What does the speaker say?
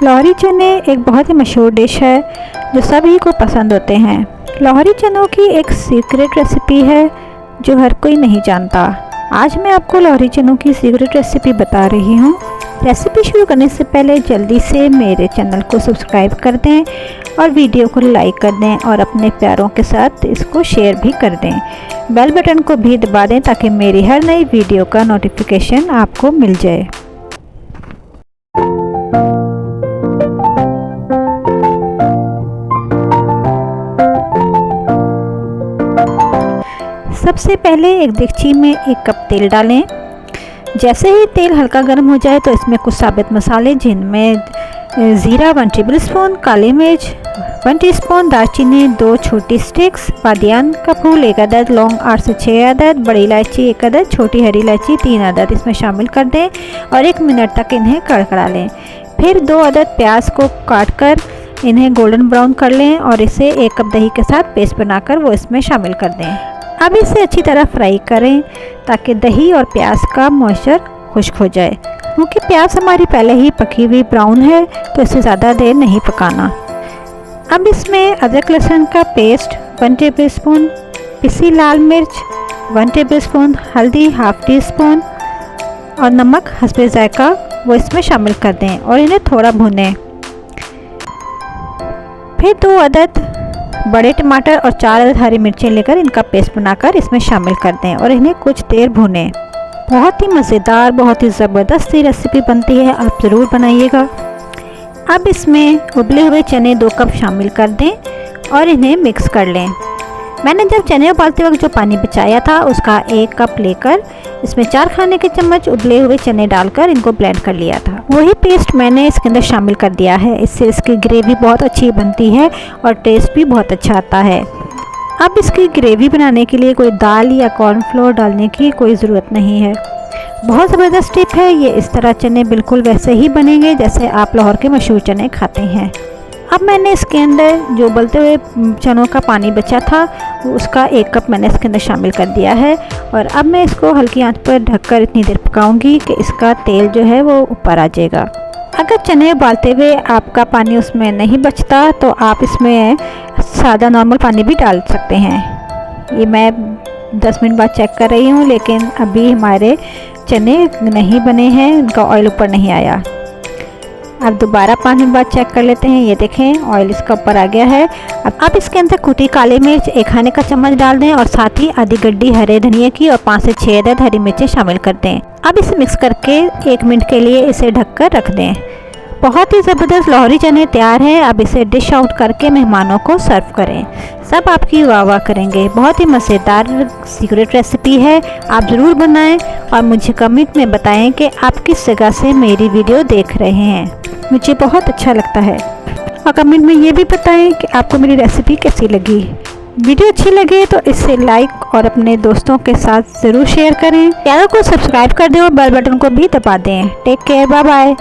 लाहौरी चने एक बहुत ही मशहूर डिश है जो सभी को पसंद होते हैं। लाहौरी चनों की एक सीक्रेट रेसिपी है जो हर कोई नहीं जानता। आज मैं आपको लाहौरी चनों की सीक्रेट रेसिपी बता रही हूँ। रेसिपी शुरू करने से पहले जल्दी से मेरे चैनल को सब्सक्राइब कर दें और वीडियो को लाइक कर दें और अपने प्यारों के साथ इसको शेयर भी कर दें। बेल बटन को भी दबा दें ताकि मेरी हर नई वीडियो का नोटिफिकेशन आपको मिल जाए। सबसे पहले एक देगची में 1 कप तेल डालें। जैसे ही तेल हल्का गर्म हो जाए तो इसमें कुछ साबित मसाले जिनमें ज़ीरा 1 टेबलस्पून, काली मिर्च 1 टीस्पून, दालचीनी 2 छोटी स्टिक्स, बादियान का फूल 1 अदद, लौंग 8 से 6 अदद, बड़ी इलायची 1 अदद, छोटी हरी इलायची 3 अदद इसमें शामिल कर दें और 1 मिनट तक इन्हें कड़कड़ा लें। फिर 2 अदद प्याज को काट कर इन्हें गोल्डन ब्राउन कर लें और इसे 1 कप दही के साथ पेस्ट बनाकर वो इसमें शामिल कर दें। अब इसे अच्छी तरह फ्राई करें ताकि दही और प्याज का मॉइस्चर खुश्क हो जाए। क्योंकि प्याज हमारी पहले ही पकी हुई ब्राउन है तो इसे ज़्यादा देर नहीं पकाना। अब इसमें अदरक लहसुन का पेस्ट 1 टेबलस्पून, पिसी लाल मिर्च 1 टेबलस्पून, हल्दी 1/2 टीस्पून और नमक हस्बे जायका वो इसमें शामिल कर दें और इन्हें थोड़ा भूनें। फिर 2 अदद बड़े टमाटर और 4 अदद हरी मिर्चें लेकर इनका पेस्ट बनाकर इसमें शामिल कर दें और इन्हें कुछ देर भूनें। बहुत ही मज़ेदार, बहुत ही ज़बरदस्त रेसिपी बनती है, आप ज़रूर बनाइएगा। अब इसमें उबले हुए चने 2 कप शामिल कर दें और इन्हें मिक्स कर लें। मैंने जब चने उबालते वक्त जो पानी बचाया था उसका 1 कप लेकर इसमें 4 खाने के चम्मच उबले हुए चने डालकर इनको ब्लेंड कर लिया था। वही पेस्ट मैंने इसके अंदर शामिल कर दिया है। इससे इसकी ग्रेवी बहुत अच्छी बनती है और टेस्ट भी बहुत अच्छा आता है। अब इसकी ग्रेवी बनाने के लिए कोई दाल या कॉर्नफ्लोर डालने की कोई ज़रूरत नहीं है। बहुत ज़बरदस्त टिप है ये। इस तरह चने बिल्कुल वैसे ही बनेंगे जैसे आप लाहौर के मशहूर चने खाते हैं। अब मैंने इसके अंदर जो उबलते हुए चनों का पानी बचा था उसका 1 कप मैंने इसके अंदर शामिल कर दिया है और अब मैं इसको हल्की आंच पर ढककर इतनी देर पकाऊंगी कि इसका तेल जो है वो ऊपर आ जाएगा। अगर चने उबालते हुए आपका पानी उसमें नहीं बचता तो आप इसमें सादा नॉर्मल पानी भी डाल सकते हैं। ये मैं 10 मिनट बाद चेक कर रही हूँ लेकिन अभी हमारे चने नहीं बने हैं, उनका ऑयल ऊपर नहीं आया। अब दोबारा 5 मिनट बाद चेक कर लेते हैं। ये देखें ऑयल इसका ऊपर आ गया है। अब आप इसके अंदर कुटी काली मिर्च 1 खाने का चम्मच डाल दें और साथ ही आधी गड्डी हरे धनिया की और 5 से 6 अदद हरी मिर्चें शामिल कर दें। अब इसे मिक्स करके 1 मिनट के लिए इसे ढककर रख दें। बहुत ही ज़बरदस्त लाहौरी चने तैयार हैं। अब इसे डिश आउट करके मेहमानों को सर्व करें, सब आपकी वाह वाह करेंगे। बहुत ही मज़ेदार सीक्रेट रेसिपी है, आप ज़रूर बनाएं और मुझे कमेंट में बताएं कि आप किस जगह से मेरी वीडियो देख रहे हैं। मुझे बहुत अच्छा लगता है। और कमेंट में ये भी बताएं कि आपको मेरी रेसिपी कैसी लगी। वीडियो अच्छी लगे तो इसे लाइक और अपने दोस्तों के साथ ज़रूर शेयर करें। चैनल को सब्सक्राइब कर दें और बेल बटन को भी दबा दें। Take care, bye bye.